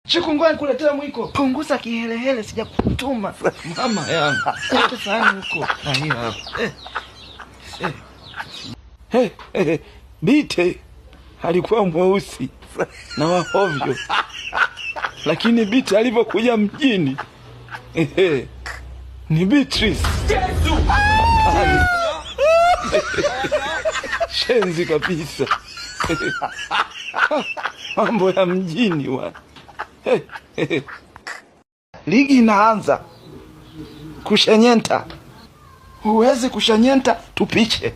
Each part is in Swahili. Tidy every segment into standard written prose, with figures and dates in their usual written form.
Chikungoa nikuletea mwiko. Punguza kihelehele sijakutuma. Mama yangu. Hata sahani huko. Hiyo hapo. Bite alikuwa mweusi na wahovyo. Lakini Bite alipokuja mjini ni Beatrice. Yesu! Shenzi kabisa. Mambo ya mjini wa. Ligi inaanza. Kushenyenta. Huwezi kushenyenta tupiche.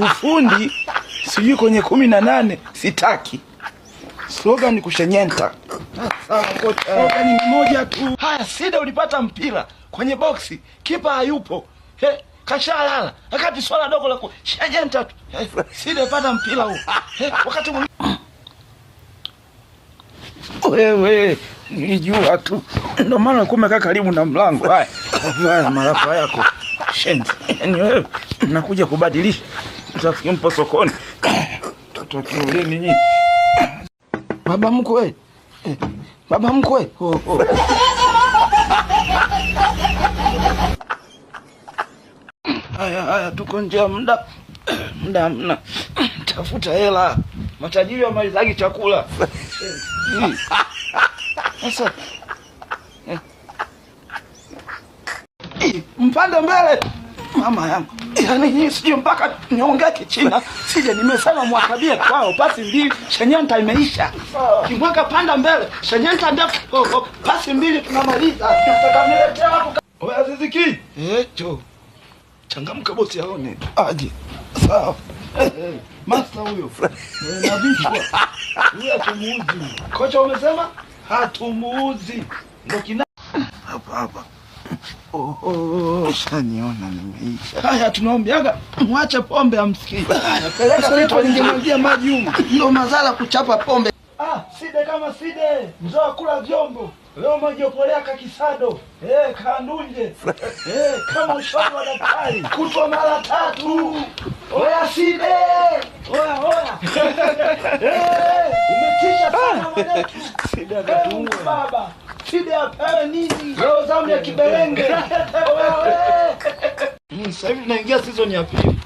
Ufundi sijui kwenye 18 sitaki. Slogan ni kushenyenta. Slogan ni moja tu. Haya, Sida ulipata mpira kwenye boksi, kipa hayupo. Kashalala. Wakati swala dogo la kushenyenta tu. Sida ulipata mpira huo. Wakati wewe nilijua tu. Ndio maana kumekaa karibu na mlango. Haya marafa yako. Shenzi. Yaani wewe nakuja kubadilisha. Utafikia mpo sokoni. Toto kiuleni nyinyi. Baba mkwe. Baba mkwe. Haya tuko nje muda mna. Tafuta hela. Matajiri wa malizagi chakula. Sasa mpande mbele mama yangu. Yaani sije mpaka niongee Kichina. Sije nimesema mwakabia kwao pasi mbili shenyenta imeisha. Kimwaka panda mbele shenyenta ndefu pasi mbili tunamaliza. Nataka niletea hapo. Oya Ziziki. Jo. Changamka bosi aone. Aje. Sawa. Master huyo. Na bichwa. Huyo atumuuzi. Kocha umesema? Hatumuuzi. Ndio kina hapa. Shaniona nimeisha. Haya tunaombeaga mwache pombe amsikii. Peleka vitu ningemwagia maji huko. Ndio mazala kuchapa pombe. Side kama Side. Mzoa kula vyombo. Leo majopolea kakisado. Kandunje. Kama ushauri wa daktari. Kutwa mara 3. Oya Side. Oya. Umetisha sana mwanetu. Side akatumwa. Baba. Side apewe nini? Leo zamu ya kiberenge. Sasa hivi naingia season ya pili.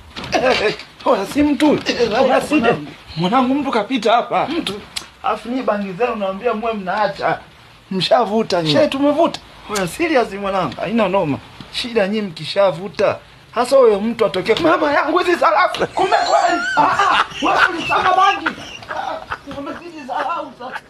Oya si mtu. Oya Side. Mwanangu mtu kapita hapa. Mtu. Afu ni bangi zenu naambia mwe mnaacha. Mshavuta nyinyi. Tumevuta. Oya serious mwanangu. Haina noma. Shida nyinyi mkishavuta. Hasa wewe mtu atokea mama yangu hizi salafu. Kumbe kweli. Wewe ulisema bangi. Umezidi salau sasa.